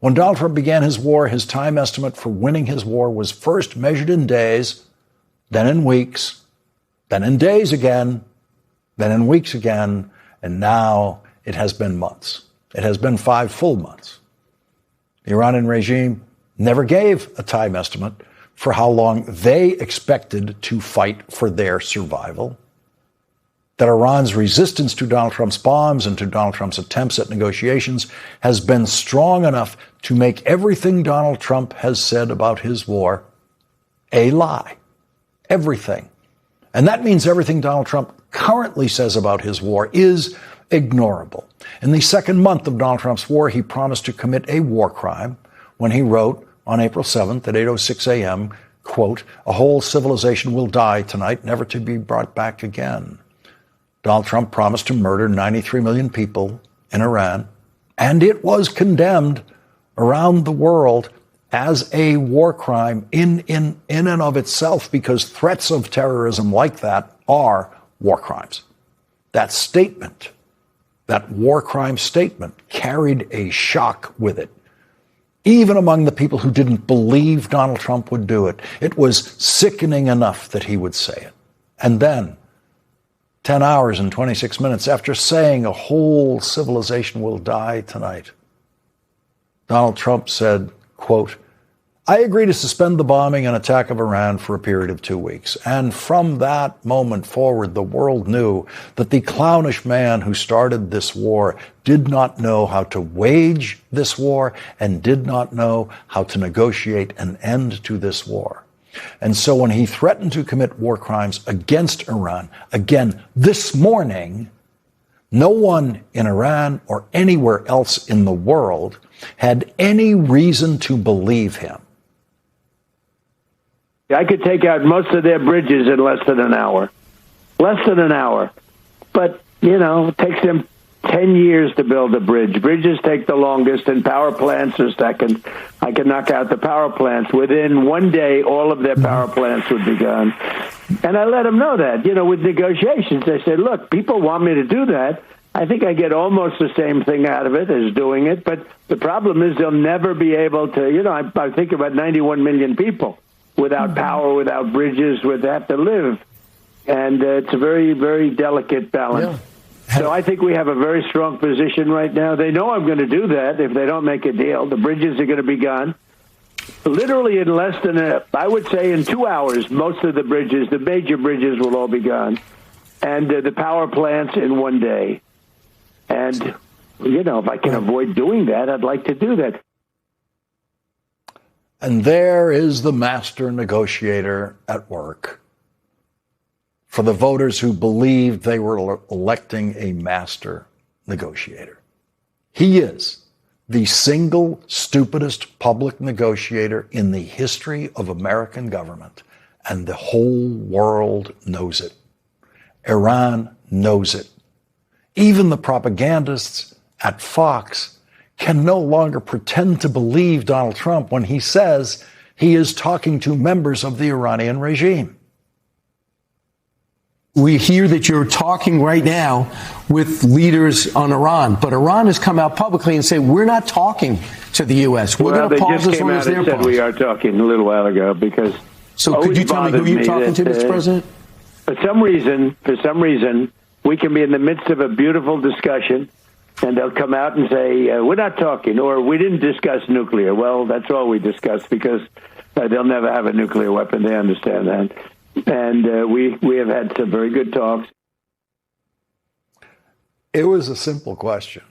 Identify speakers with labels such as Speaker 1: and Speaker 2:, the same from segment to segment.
Speaker 1: When Donald Trump began his war, his time estimate for winning his war was first measured in days, then in weeks, then in days again, then in weeks again, and now it has been months. It has been 5 full months. The Iranian regime never gave a time estimate for how long they expected to fight for their survival. That Iran's resistance to Donald Trump's bombs and to Donald Trump's attempts at negotiations has been strong enough to make everything Donald Trump has said about his war a lie. Everything. And that means everything Donald Trump currently says about his war is ignorable. In the second month of Donald Trump's war, he promised to commit a war crime when he wrote on April 7th at 8:06 a.m., quote, "A whole civilization will die tonight, never to be brought back again." Donald Trump promised to murder 93 million people in Iran, and it was condemned around the world as a war crime in and of itself, because threats of terrorism like that are war crimes. That statement, that war crime statement, carried a shock with it. Even among the people who didn't believe Donald Trump would do it, it was sickening enough that he would say it. And then, 10 hours and 26 minutes after saying a whole civilization will die tonight, Donald Trump said, quote, "I agree to suspend the bombing and attack of Iran for a period of 2 weeks." And from that moment forward, the world knew that the clownish man who started this war did not know how to wage this war and did not know how to negotiate an end to this war. And so when he threatened to commit war crimes against Iran, again this morning, no one in Iran or anywhere else in the world had any reason to believe him.
Speaker 2: I could take out most of their bridges in less than an hour. Less than an hour. But, it takes them 10 years to build a bridge. Bridges take the longest, and power plants are second. I can knock out the power plants. Within 1 day, all of their power plants would be gone. And I let them know that. With negotiations, they said, look, people want me to do that. I think I get almost the same thing out of it as doing it. But the problem is they'll never be able to, I think about 91 million people without power, without bridges, would have to live. And it's a very, very delicate balance. Yeah. So I think we have a very strong position right now. They know I'm going to do that if they don't make a deal. The bridges are going to be gone. Literally in less than, I would say in 2 hours, most of the bridges, the major bridges will all be gone. And the power plants in 1 day. And, if I can avoid doing that, I'd like to do that.
Speaker 1: And there is the master negotiator at work for the voters who believed they were electing a master negotiator. He is the single stupidest public negotiator in the history of American government, and the whole world knows it. Iran knows it. Even the propagandists at Fox can no longer pretend to believe Donald Trump when he says he is talking to members of the Iranian regime.
Speaker 3: We hear that you're talking right now with leaders on Iran, but Iran has come out publicly and said, we're not talking to the U.S. We're going to pause as long as they're pausing.
Speaker 2: We are talking a little while ago because...
Speaker 3: So could you tell me who you're talking to, Mr. President?
Speaker 2: For some reason, we can be in the midst of a beautiful discussion, and they'll come out and say, we're not talking, or we didn't discuss nuclear. Well, that's all we discussed, because they'll never have a nuclear weapon. They understand that. And we have had some very good talks.
Speaker 1: It was a simple question.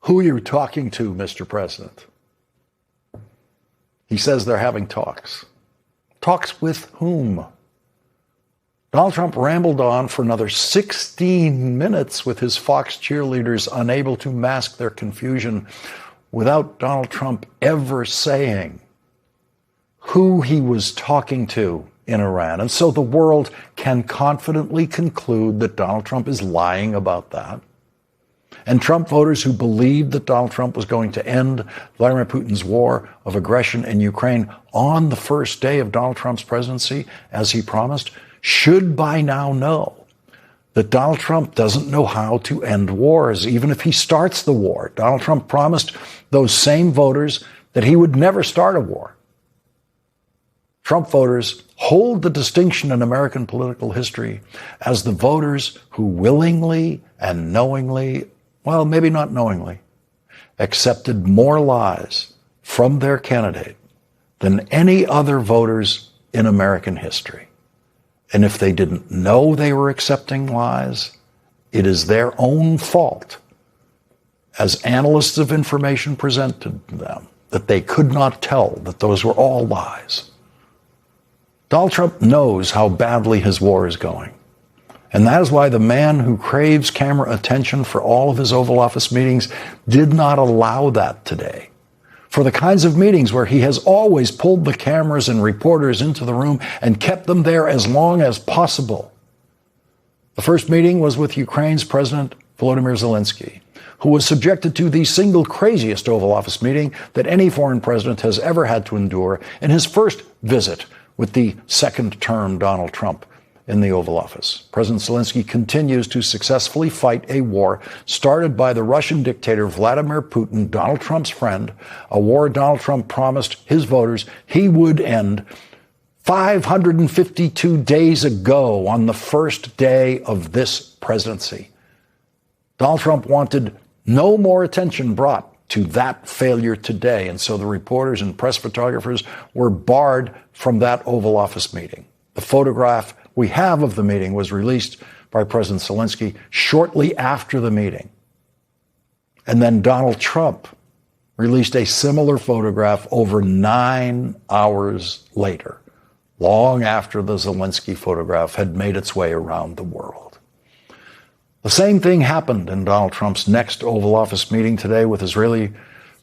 Speaker 1: Who are you talking to, Mr. President? He says they're having talks. Talks with whom? Donald Trump rambled on for another 16 minutes with his Fox cheerleaders unable to mask their confusion without Donald Trump ever saying who he was talking to in Iran. And so the world can confidently conclude that Donald Trump is lying about that. And Trump voters who believed that Donald Trump was going to end Vladimir Putin's war of aggression in Ukraine on the first day of Donald Trump's presidency, as he promised, should by now know that Donald Trump doesn't know how to end wars, even if he starts the war. Donald Trump promised those same voters that he would never start a war. Trump voters hold the distinction in American political history as the voters who willingly and knowingly, well, maybe not knowingly, accepted more lies from their candidate than any other voters in American history. And if they didn't know they were accepting lies, it is their own fault, as analysts of information presented to them, that they could not tell that those were all lies. Donald Trump knows how badly his war is going. And that is why the man who craves camera attention for all of his Oval Office meetings did not allow that today. For the kinds of meetings where he has always pulled the cameras and reporters into the room and kept them there as long as possible. The first meeting was with Ukraine's President Volodymyr Zelensky, who was subjected to the single craziest Oval Office meeting that any foreign president has ever had to endure in his first visit with the second-term Donald Trump in the Oval Office. President Zelensky continues to successfully fight a war started by the Russian dictator Vladimir Putin, Donald Trump's friend, a war Donald Trump promised his voters he would end 552 days ago on the first day of this presidency. Donald Trump wanted no more attention brought to that failure today, and so the reporters and press photographers were barred from that Oval Office meeting. The photograph we have of the meeting was released by President Zelensky shortly after the meeting. And then Donald Trump released a similar photograph over 9 hours later, long after the Zelensky photograph had made its way around the world. The same thing happened in Donald Trump's next Oval Office meeting today with Israeli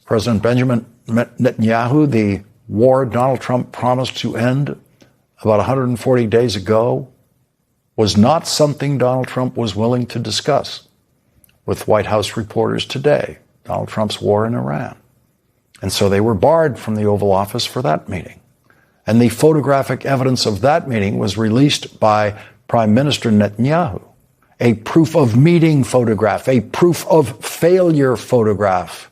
Speaker 1: President Benjamin Netanyahu. The war Donald Trump promised to end about 140 days ago was not something Donald Trump was willing to discuss with White House reporters today, Donald Trump's war in Iran. And so they were barred from the Oval Office for that meeting. And the photographic evidence of that meeting was released by Prime Minister Netanyahu, a proof of meeting photograph, a proof of failure photograph.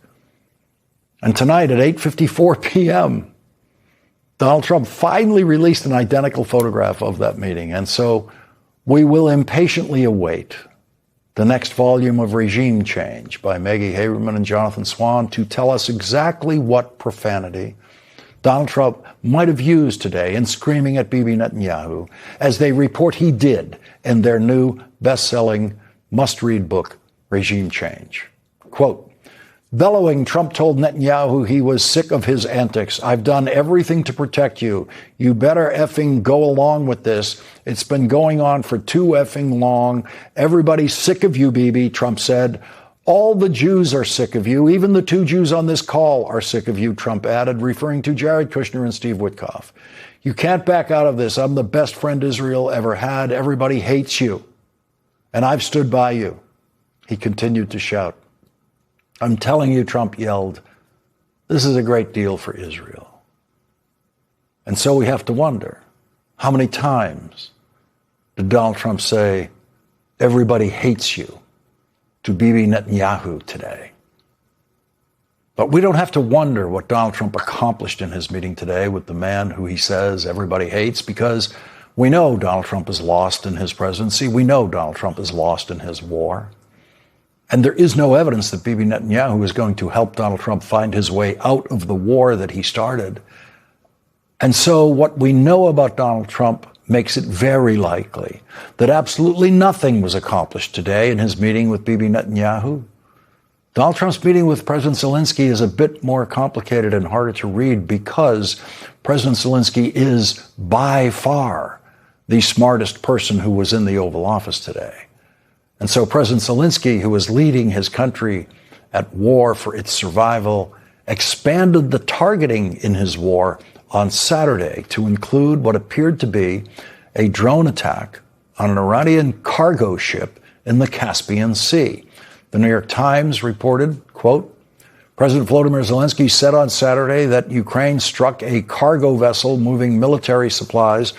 Speaker 1: And tonight at 8:54 p.m., Donald Trump finally released an identical photograph of that meeting. And so we will impatiently await the next volume of Regime Change by Maggie Haberman and Jonathan Swan to tell us exactly what profanity Donald Trump might have used today in screaming at Bibi Netanyahu, as they report he did in their new best-selling must-read book, Regime Change. Quote, bellowing, Trump told Netanyahu he was sick of his antics. I've done everything to protect you. You better effing go along with this. It's been going on for too effing long. Everybody's sick of you, Bibi, Trump said. All the Jews are sick of you. Even the 2 Jews on this call are sick of you, Trump added, referring to Jared Kushner and Steve Witkoff. You can't back out of this. I'm the best friend Israel ever had. Everybody hates you. And I've stood by you. He continued to shout. I'm telling you, Trump yelled, this is a great deal for Israel. And so we have to wonder, how many times did Donald Trump say, everybody hates you, to Bibi Netanyahu today? But we don't have to wonder what Donald Trump accomplished in his meeting today with the man who he says everybody hates, because we know Donald Trump is lost in his presidency. We know Donald Trump is lost in his war. And there is no evidence that Bibi Netanyahu is going to help Donald Trump find his way out of the war that he started. And so what we know about Donald Trump makes it very likely that absolutely nothing was accomplished today in his meeting with Bibi Netanyahu. Donald Trump's meeting with President Zelensky is a bit more complicated and harder to read because President Zelensky is by far the smartest person who was in the Oval Office today. And so President Zelensky, who is leading his country at war for its survival, expanded the targeting in his war on Saturday to include what appeared to be a drone attack on an Iranian cargo ship in the Caspian Sea. The New York Times reported, quote, President Volodymyr Zelensky said on Saturday that Ukraine struck a cargo vessel moving military supplies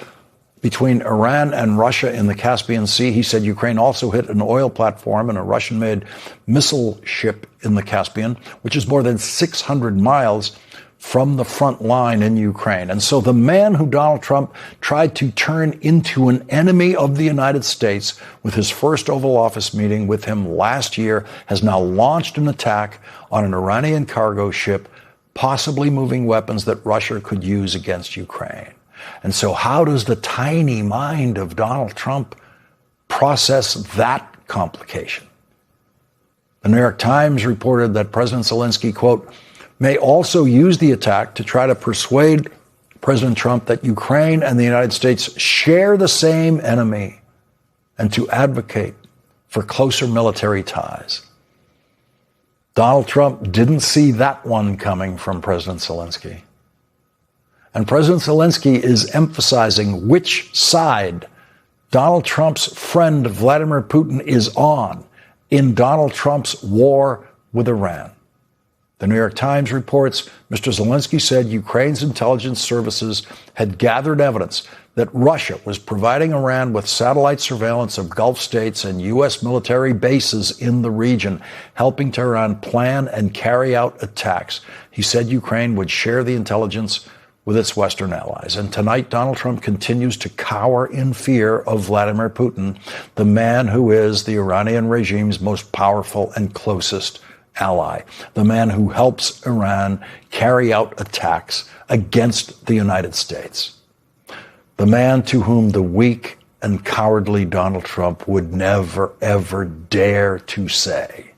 Speaker 1: between Iran and Russia in the Caspian Sea. He said Ukraine also hit an oil platform and a Russian-made missile ship in the Caspian, which is more than 600 miles from the front line in Ukraine. And so the man who Donald Trump tried to turn into an enemy of the United States with his first Oval Office meeting with him last year has now launched an attack on an Iranian cargo ship, possibly moving weapons that Russia could use against Ukraine. And so how does the tiny mind of Donald Trump process that complication? The New York Times reported that President Zelensky, quote, may also use the attack to try to persuade President Trump that Ukraine and the United States share the same enemy and to advocate for closer military ties. Donald Trump didn't see that one coming from President Zelensky. And President Zelensky is emphasizing which side Donald Trump's friend Vladimir Putin is on in Donald Trump's war with Iran. The New York Times reports Mr. Zelensky said Ukraine's intelligence services had gathered evidence that Russia was providing Iran with satellite surveillance of Gulf states and U.S. military bases in the region, helping Tehran plan and carry out attacks. He said Ukraine would share the intelligence with its Western allies. And tonight, Donald Trump continues to cower in fear of Vladimir Putin, the man who is the Iranian regime's most powerful and closest ally, the man who helps Iran carry out attacks against the United States, the man to whom the weak and cowardly Donald Trump would never, ever dare to say,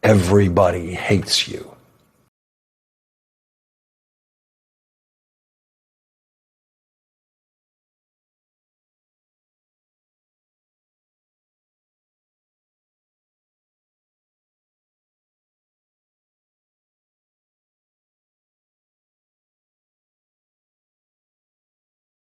Speaker 1: everybody hates you.